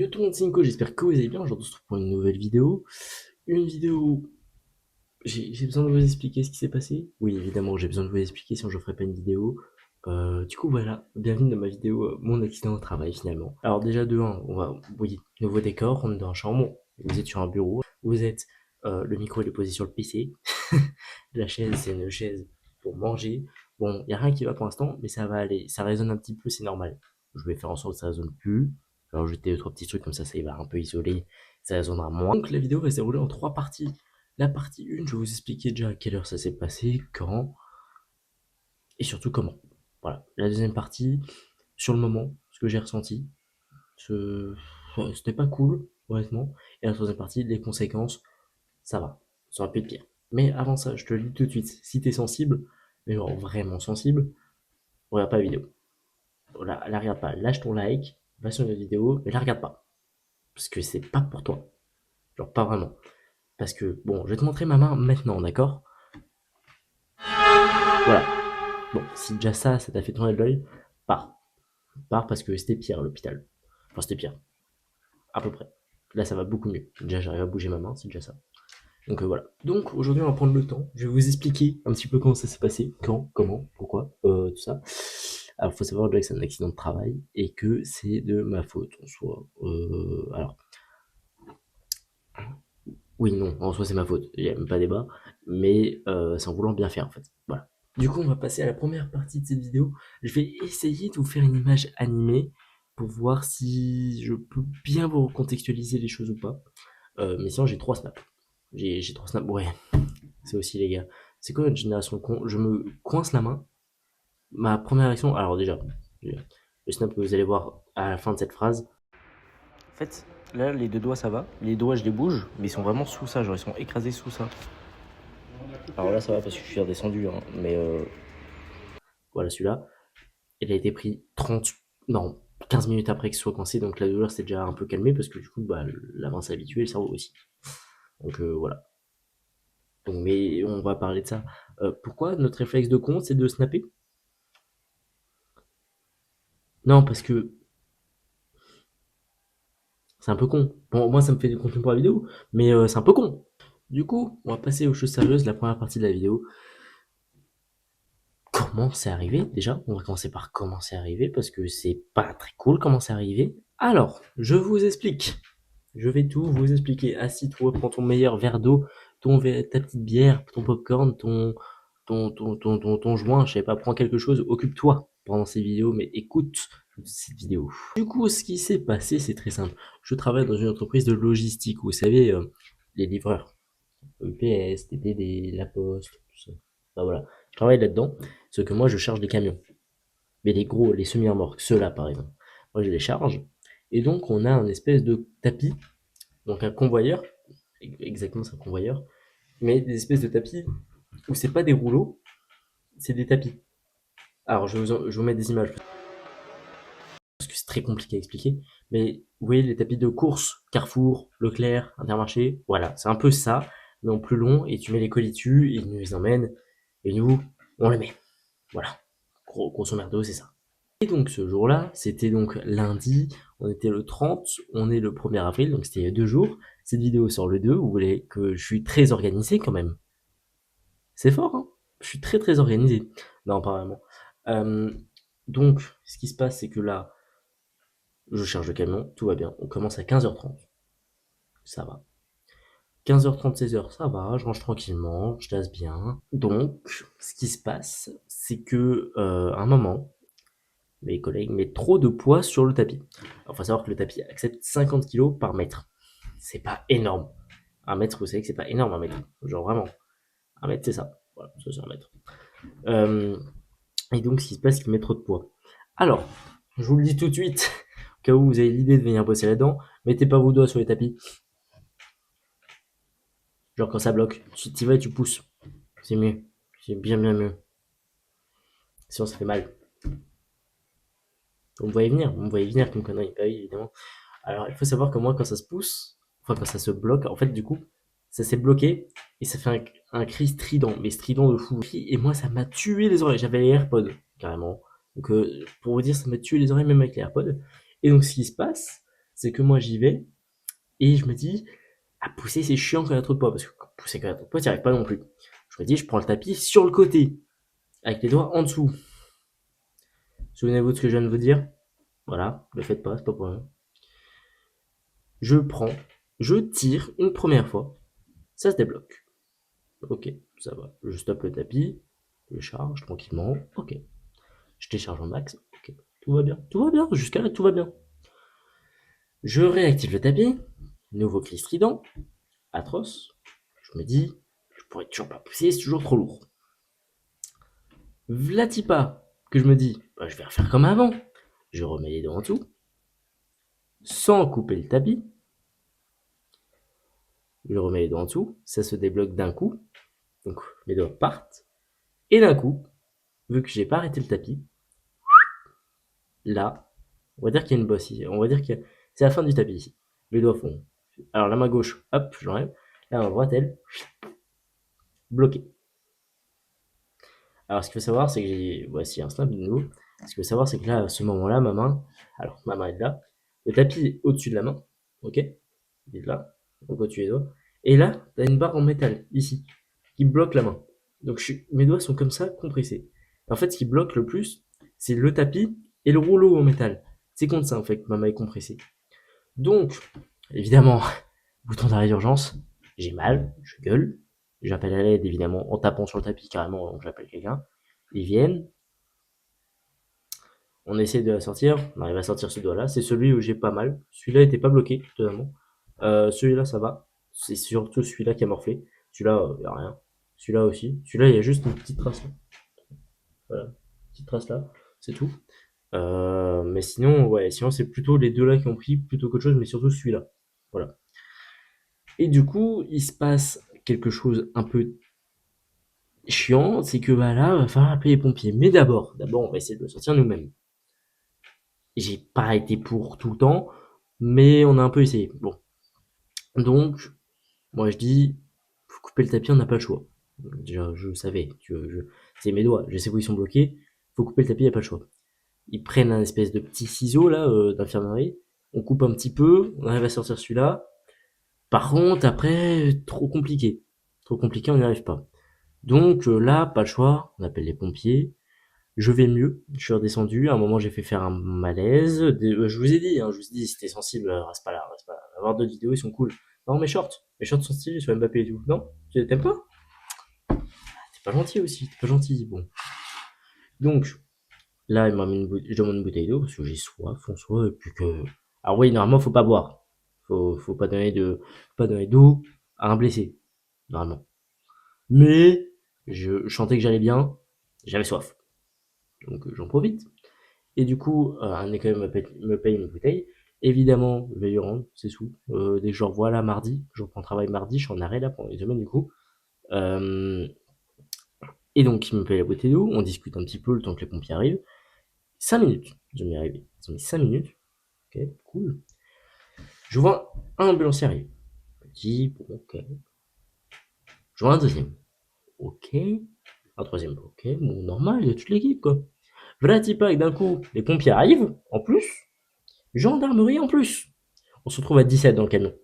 Yo tout le monde, c'est Nico, j'espère que vous allez bien. Aujourd'hui, on se retrouve pour une nouvelle vidéo. Une vidéo où j'ai besoin de vous expliquer ce qui s'est passé. Oui, évidemment, j'ai besoin de vous expliquer, sinon je ferai pas une vidéo. Du coup, voilà, bienvenue dans ma vidéo Mon accident au travail finalement. Alors, déjà, de 1, oui, nouveau décor, on est dans la chambre, vous êtes sur un bureau, vous êtes, le micro il est posé sur le PC, la chaise, c'est une chaise pour manger. Bon, il y a rien qui va pour l'instant, mais ça va aller, ça résonne un petit peu, c'est normal. Je vais faire en sorte que ça résonne plus. Alors, jeter 2-3 petits trucs comme ça va un peu isoler, ça résonnera moins. Donc, la vidéo va se dérouler en 3 parties. La partie 1, je vais vous expliquer déjà à quelle heure ça s'est passé, quand, et surtout comment. Voilà. La deuxième partie, sur le moment, ce que j'ai ressenti. C'était pas cool, honnêtement. Et la troisième partie, les conséquences, ça va. Ça aurait pu être pire. Mais avant ça, je te le dis tout de suite, si t'es sensible, mais genre vraiment sensible, regarde pas la vidéo. La regarde pas. Lâche ton like, va sur la vidéo, mais la regarde pas. Parce que c'est pas pour toi. Genre pas vraiment. Parce que, bon, je vais te montrer ma main maintenant, d'accord? Voilà. Bon, si déjà ça t'a fait tourner de l'œil, pars. Pars parce que c'était pire à l'hôpital. Enfin, c'était pire. À peu près. Là, ça va beaucoup mieux. Déjà, j'arrive à bouger ma main, c'est déjà ça. Donc voilà. Donc aujourd'hui, on va prendre le temps. Je vais vous expliquer un petit peu comment ça s'est passé, quand, comment, pourquoi, tout ça. Alors, faut savoir déjà que c'est un accident de travail et que c'est de ma faute en soi. Alors, oui, non, en soi, c'est ma faute. Il n'y a même pas débat. Mais c'est en voulant bien faire, en fait. Voilà. Du coup, on va passer à la première partie de cette vidéo. Je vais essayer de vous faire une image animée pour voir si je peux bien vous recontextualiser les choses ou pas. Mais sinon, j'ai 3 snaps. J'ai 3 snaps. Ouais, c'est aussi les gars. C'est quoi une génération con? Je me coince la main. Ma première réaction, alors déjà, le snap que vous allez voir à la fin de cette phrase. En fait, là, les 2 doigts, ça va. Les doigts, je les bouge, mais ils sont vraiment sous ça, genre ils sont écrasés sous ça. Alors là, ça va parce que je suis redescendu, hein, mais voilà, celui-là, il a été pris 30, non, 15 minutes après qu'il soit coincé, donc la douleur s'est déjà un peu calmée parce que du coup, bah, la main s'est habituée, le cerveau aussi. Donc voilà. Donc, mais on va parler de ça. Pourquoi notre réflexe de con, c'est de snapper? Non, parce que c'est un peu con. Bon, moi, ça me fait du contenu pour la vidéo, mais c'est un peu con. Du coup, on va passer aux choses sérieuses, la première partie de la vidéo. Comment c'est arrivé déjà? On va commencer par comment c'est arrivé, parce que c'est pas très cool comment c'est arrivé. Alors, je vous explique. Je vais tout vous expliquer. Assis-toi, prends ton meilleur verre d'eau, ta petite bière, ton popcorn, ton joint, je sais pas, prends quelque chose, occupe-toi pendant ces vidéos, mais écoute cette vidéo. Du coup, ce qui s'est passé, c'est très simple. Je travaille dans une entreprise de logistique, vous savez, les livreurs, UPS, TTD, La Poste, tout ça. Bah voilà, je travaille là-dedans, sauf que moi, je charge des camions. Mais les gros, les semi-remorques, ceux-là par exemple, moi je les charge. Et donc, on a un espèce de tapis, donc un convoyeur, exactement c'est un convoyeur, mais des espèces de tapis où c'est pas des rouleaux, c'est des tapis. Alors, je vous mets des images parce que c'est très compliqué à expliquer. Mais vous voyez les tapis de course, Carrefour, Leclerc, Intermarché, voilà, c'est un peu ça, mais en plus long, et tu mets les colis dessus, et ils nous les emmènent, et nous, on les met. Voilà. Grosso merdo, c'est ça. Et donc ce jour-là, c'était donc lundi, on était le 30, on est le 1er avril, donc c'était il y a 2 jours. Cette vidéo sort le 2, vous voyez que je suis très organisé quand même. C'est fort, hein? Je suis très très organisé. Non, pas vraiment. Euh, donc, ce qui se passe, c'est que là, je charge le camion, tout va bien. On commence à 15h30. Ça va. 15h30, 16h, ça va, je range tranquillement, je tasse bien. Donc, ce qui se passe, c'est que, à un moment, mes collègues mettent trop de poids sur le tapis. Alors, faut savoir que le tapis accepte 50 kilos par mètre. C'est pas énorme. Un mètre, vous savez que c'est pas énorme, un mètre. Genre vraiment. Un mètre, c'est ça. Voilà, ça c'est un mètre. Euh, et donc, ce qui se passe, c'est qu'ils mettent trop de poids. Alors, je vous le dis tout de suite, au cas où vous avez l'idée de venir bosser là-dedans, mettez pas vos doigts sur les tapis. Genre quand ça bloque, tu y vas et tu pousses. C'est mieux. C'est bien bien mieux. Sinon, ça fait mal. Vous me voyez venir comme connerie. Bah oui, évidemment. Alors, il faut savoir que moi, quand ça se pousse, enfin, quand ça se bloque, en fait, du coup, ça s'est bloqué et ça fait un cri strident, mais strident de fou. Et moi, ça m'a tué les oreilles. J'avais les AirPods, carrément. Donc, pour vous dire, ça m'a tué les oreilles même avec les AirPods. Et donc, ce qui se passe, c'est que moi j'y vais et je me dis, à pousser c'est chiant quand il y a trop de poids, parce que pousser quand il y a trop de poids, t'y arrives pas non plus. Je me dis, je prends le tapis sur le côté, avec les doigts en dessous. Souvenez-vous de ce que je viens de vous dire. Voilà, ne le faites pas, c'est pas pour rien. Je prends, je tire une première fois, ça se débloque. Ok, ça va. Je stoppe le tapis, je charge tranquillement, ok. Je décharge en max, ok. Tout va bien, jusqu'à là tout va bien. Je réactive le tapis, nouveau cri strident, atroce. Je me dis, je pourrais toujours pas pousser, c'est toujours trop lourd. Vlatipa, que je me dis, bah, je vais refaire comme avant. Je remets les doigts en dessous, sans couper le tapis. Je remets les doigts en dessous, ça se débloque d'un coup. Donc mes doigts partent. Et d'un coup, vu que j'ai pas arrêté le tapis, là, on va dire qu'il y a une bosse ici. On va dire que c'est la fin du tapis ici. Les doigts font. Alors la main gauche, hop, j'enlève. La main droite, elle, bloquée. Alors, ce qu'il faut savoir, c'est que j'ai. Voici un snap de nouveau. Ce qu'il faut savoir, c'est que là, à ce moment-là, ma main. Alors, ma main est là. Le tapis est au-dessus de la main. Ok. Il est là. Donc, au-dessus des doigts. Et là, t'as une barre en métal, ici, qui bloque la main. Donc, mes doigts sont comme ça, compressés. En fait, ce qui bloque le plus, c'est le tapis et le rouleau en métal. C'est contre ça, en fait, que ma main est compressée. Donc, évidemment, bouton d'arrêt d'urgence. J'ai mal, je gueule. J'appelle à l'aide, évidemment, en tapant sur le tapis, carrément, j'appelle quelqu'un. Ils viennent, on essaie de la sortir, on arrive à sortir ce doigt-là. C'est celui où j'ai pas mal. Celui-là était pas bloqué, totalement. Celui-là, ça va. C'est surtout celui-là qui a morflé. Celui-là, y a rien. Celui-là aussi. Celui-là, il y a juste une petite trace là. Voilà. Petite trace là. C'est tout. Mais sinon, ouais, sinon c'est plutôt les deux là qui ont pris plutôt qu'autre chose, mais surtout celui-là. Voilà. Et du coup, il se passe quelque chose un peu chiant, c'est que bah là, il va falloir appeler les pompiers. Mais d'abord, on va essayer de le sortir nous-mêmes. J'ai pas été pour tout le temps, mais on a un peu essayé. Bon. Donc, moi je dis, faut couper le tapis, on n'a pas le choix. Déjà, je savais, c'est mes doigts, je sais où ils sont bloqués, faut couper le tapis, y a pas le choix. Ils prennent un espèce de petit ciseau là d'infirmerie, on coupe un petit peu, on arrive à sortir celui-là. Par contre, après, trop compliqué. Trop compliqué, on n'y arrive pas. Donc là, pas le choix, on appelle les pompiers. Je vais mieux, je suis redescendu. À un moment, j'ai fait faire un malaise. Je vous ai dit, si t'es sensible, reste pas là, reste pas là. Avoir d'autres vidéos, ils sont cool. Non, mes shorts sont stylés sur Mbappé et tout. Non, tu t'aimes pas? T'es pas gentil aussi, t'es pas gentil. Bon. Donc, là, il m'a mis je demande une bouteille d'eau parce que j'ai soif, en soi, et puis que. Alors oui, normalement, faut pas boire. Faut pas donner d'eau à un blessé. Normalement. Mais, je sentais que j'allais bien, j'avais soif. Donc, j'en profite. Et du coup, un école me paye une bouteille. Évidemment, je vais lui rendre ses sous. Dès que je revois là mardi, je reprends le travail mardi, je suis en arrêt là pendant une semaine du coup. Euh, et donc, il me paye la bouteille d'eau, on discute un petit peu le temps que les pompiers arrivent. 5 minutes, je m'y arrive. Ils ont mis 5 minutes. Ok, cool. Je vois un ambulancier arriver. Je me dis, bon, ok. Je vois un deuxième. Ok. Un troisième. Ok, bon, normal, il y a toute l'équipe quoi. Voilà, type d'un coup, les pompiers arrivent, en plus. Gendarmerie en plus. On se retrouve à 17 dans le camion.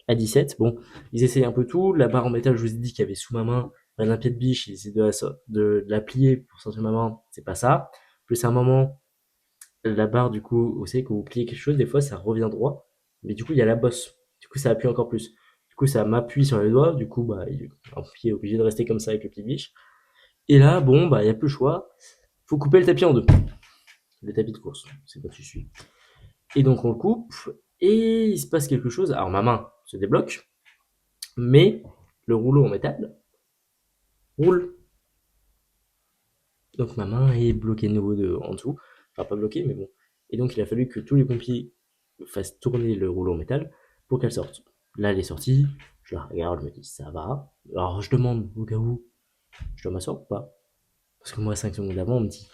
À 17, bon, ils essayent un peu tout. La barre en métal, je vous ai dit qu'il y avait sous ma main un pied de biche, ils essaient de la plier pour sortir ma main, c'est pas ça. Plus à un moment, la barre, du coup, vous savez, quand vous pliez quelque chose, des fois, ça revient droit. Mais du coup, il y a la bosse. Du coup, ça appuie encore plus. Du coup, ça m'appuie sur les doigts. Du coup, bah, un pied est obligé de rester comme ça avec le pied de biche. Et là, bon, bah, il n'y a plus le choix. Faut couper le tapis en deux. Le tapis de course. C'est pas dessus. Et donc, on le coupe. Et il se passe quelque chose. Alors, ma main se débloque. Mais le rouleau en métal roule. Donc ma main est bloquée de nouveau en dessous. Enfin, pas bloquée, mais bon. Et donc il a fallu que tous les pompiers fassent tourner le rouleau en métal pour qu'elle sorte. Là, elle est sortie. Je la regarde, je me dis, ça va. Alors je demande au cas où, je dois m'asseoir ou pas? Parce que moi, 5 secondes avant, on me dit,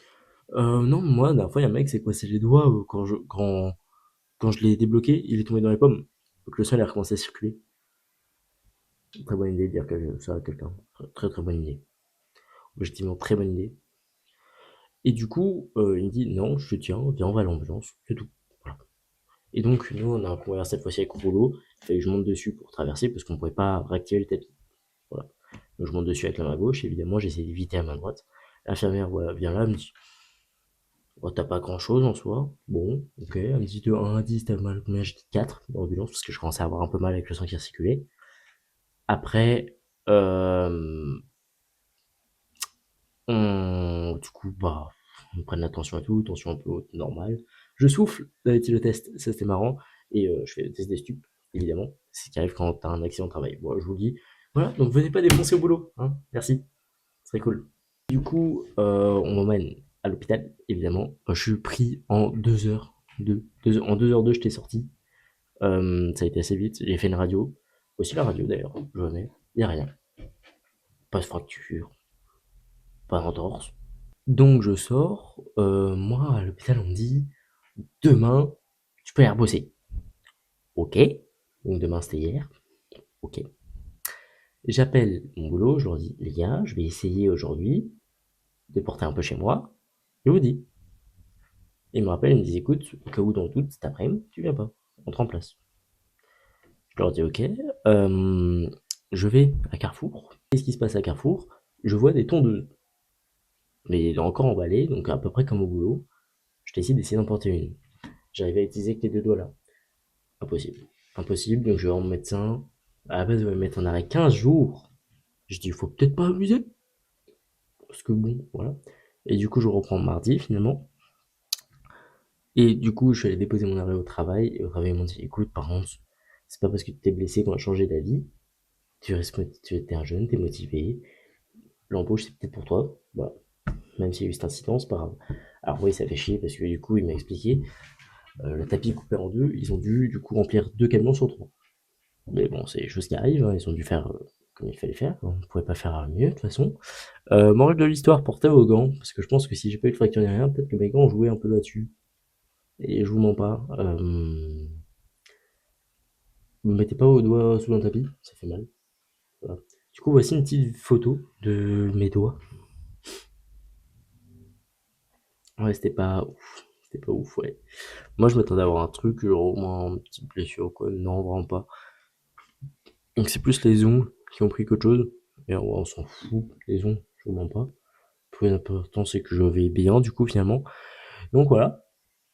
non, moi, la dernière fois, il y a un mec qui s'est coincé les doigts quand je l'ai débloqué, il est tombé dans les pommes. Donc le sang, il a recommencé à circuler. Très bonne idée de dire ça à quelqu'un. Très très bonne idée. Objectivement, très bonne idée. Et du coup, il me dit: «Non, je te tiens, viens, on va à l'ambulance», c'est tout. Voilà. Et donc, nous, on a un convoi cette fois-ci avec au boulot. Il fallait que je monte dessus pour traverser parce qu'on ne pouvait pas réactiver le tapis. Voilà. Donc, je monte dessus avec la main gauche. Évidemment, j'essaie d'éviter la main droite. L'infirmière voilà, vient là, elle me dit oh, t'as pas grand chose en soi. Bon, ok. Elle me dit de 1 à 10, t'as mal combien? J'ai dit 4 dans l'ambulance parce que je commençais à avoir un peu mal avec le sang qui circulait. Après, du coup, bah, on prenne la tension et tout, tension un peu haute, normal. Je souffle, dit le test, ça c'était marrant. Et je fais le test des stupes, évidemment. C'est ce qui arrive quand t'as un accident de travail. Bon, je vous le dis. Voilà, donc venez pas défoncer au boulot, hein. Merci, ce serait cool. Du coup, on m'emmène à l'hôpital, évidemment. Je suis pris en 2 heures. En 2h02, j'étais sorti. Ça a été assez vite. J'ai fait une radio. Aussi la radio d'ailleurs, je venais. Y a rien. Pas de fracture, pas d'entorse. Donc je sors, moi à l'hôpital on me dit demain tu peux aller rebosser. Ok, donc demain c'était hier, ok. J'appelle mon boulot, je leur dis les gars, je vais essayer aujourd'hui de porter un peu chez moi, je vous dis. Ils me rappellent, ils me disent écoute, au cas où dans le doute, cet après-midi, tu viens pas, on te remplace. Je leur dis ok, je vais à Carrefour. Qu'est-ce qui se passe à Carrefour? Je vois des tondeuses, mais encore emballées, donc à peu près comme au boulot. Je décide d'essayer d'en porter une. J'arrive à utiliser que les deux doigts là. Impossible. Impossible, donc je vais voir mon médecin. À la base, il va me mettre en arrêt 15 jours. Je dis, il faut peut-être pas abuser. Parce que bon, voilà. Et du coup, je reprends mardi finalement. Et du coup, je suis allé déposer mon arrêt au travail. Et au travail, ils m'ont dit, écoute, par contre, c'est pas parce que tu t'es blessé qu'on va changer d'avis. Tu es un jeune, t'es motivé. L'embauche, c'est peut-être pour toi. Voilà. Même s'il y a eu cet incident, c'est pas grave. Alors oui, ça fait chier parce que du coup, il m'a expliqué, le tapis coupé en deux, ils ont dû du coup remplir 2 camions sur 3. Mais bon, c'est des choses qui arrivent, hein, ils ont dû faire comme il fallait faire, on ne pouvait pas faire mieux de toute façon. Morale de l'histoire, portez vos gants, parce que je pense que si j'ai pas eu de fracture ni rien, peut-être que mes gants ont joué un peu là-dessus. Et je vous mens pas, me mettez pas vos doigts sous un tapis, ça fait mal. Voilà. Du coup, voici une petite photo de mes doigts. Ouais, c'était pas ouf, ouais. Moi, je m'attendais à avoir un truc, genre au moins une petite blessure, quoi. Non, vraiment pas. Donc c'est plus les ongles qui ont pris qu'autre chose. Et ouais, on s'en fout, les ongles, je vous mens pas. Le plus important, c'est que je vais bien, du coup, finalement. Donc voilà.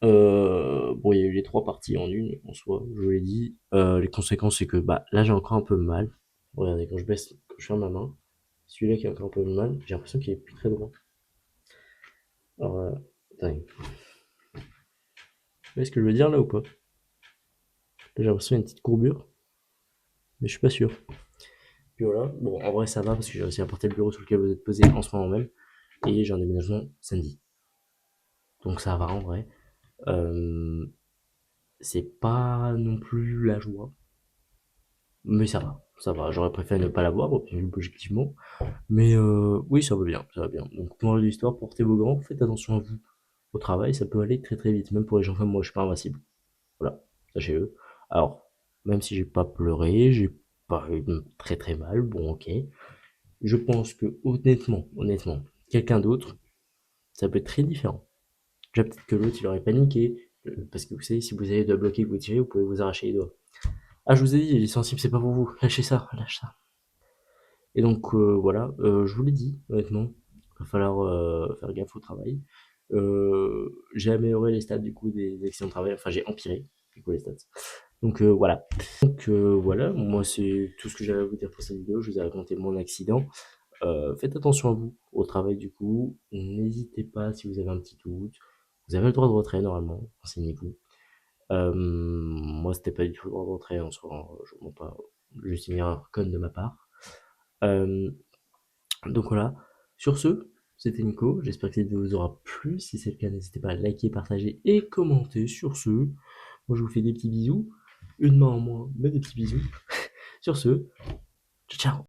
Bon, il y a eu les 3 parties en une, en soi, je vous l'ai dit. Les conséquences, c'est que bah, là, j'ai encore un peu mal. Regardez, quand je ferme ma main, celui-là qui a encore un peu mal, j'ai l'impression qu'il est plus très droit. Alors, attendez. Vous voyez ce que je veux dire là ou pas? Là, j'ai l'impression qu'il y a une petite courbure, mais je suis pas sûr. Puis voilà, bon, en vrai, ça va parce que j'ai réussi à porter le bureau sur lequel vous êtes posé en ce moment même. Et j'ai un déménagement samedi. Donc ça va en vrai. Euh, c'est pas non plus la joie, mais ça va, ça va. J'aurais préféré ne pas l'avoir, objectivement. Mais oui, ça va bien, ça va bien. Donc, moral de l'histoire, portez vos gants, faites attention à vous. Au travail, ça peut aller très très vite, même pour les gens comme moi, je suis pas invincible. Voilà, sachez-le. Alors, même si j'ai pas pleuré, j'ai pas eu très très mal, bon ok. Je pense que honnêtement, quelqu'un d'autre, ça peut être très différent. Déjà peut-être que l'autre il aurait paniqué, parce que vous savez, si vous avez de bloquer que vous tirez, vous pouvez vous arracher les doigts. Ah, je vous ai dit, les sensibles, c'est pas pour vous. Lâchez ça, lâche ça. Et donc, voilà, je vous l'ai dit, honnêtement, il va falloir faire gaffe au travail. J'ai amélioré les stats du coup des accidents de travail, enfin j'ai empiré du coup les stats. Donc voilà. Donc voilà, moi c'est tout ce que j'avais à vous dire pour cette vidéo. Je vous ai raconté mon accident. Faites attention à vous au travail du coup. N'hésitez pas si vous avez un petit doute. Vous avez le droit de retrait normalement, renseignez-vous. Moi, c'était pas du tout le droit de rentrer en soi, hein, je mens pas, juste une erreur conne de ma part. Euh, donc voilà. Sur ce, c'était Nico. J'espère que cette vidéo vous aura plu. Si c'est le cas, n'hésitez pas à liker, partager et commenter. Sur ce, moi je vous fais des petits bisous. Une main en moins, mais des petits bisous. Sur ce, ciao ciao.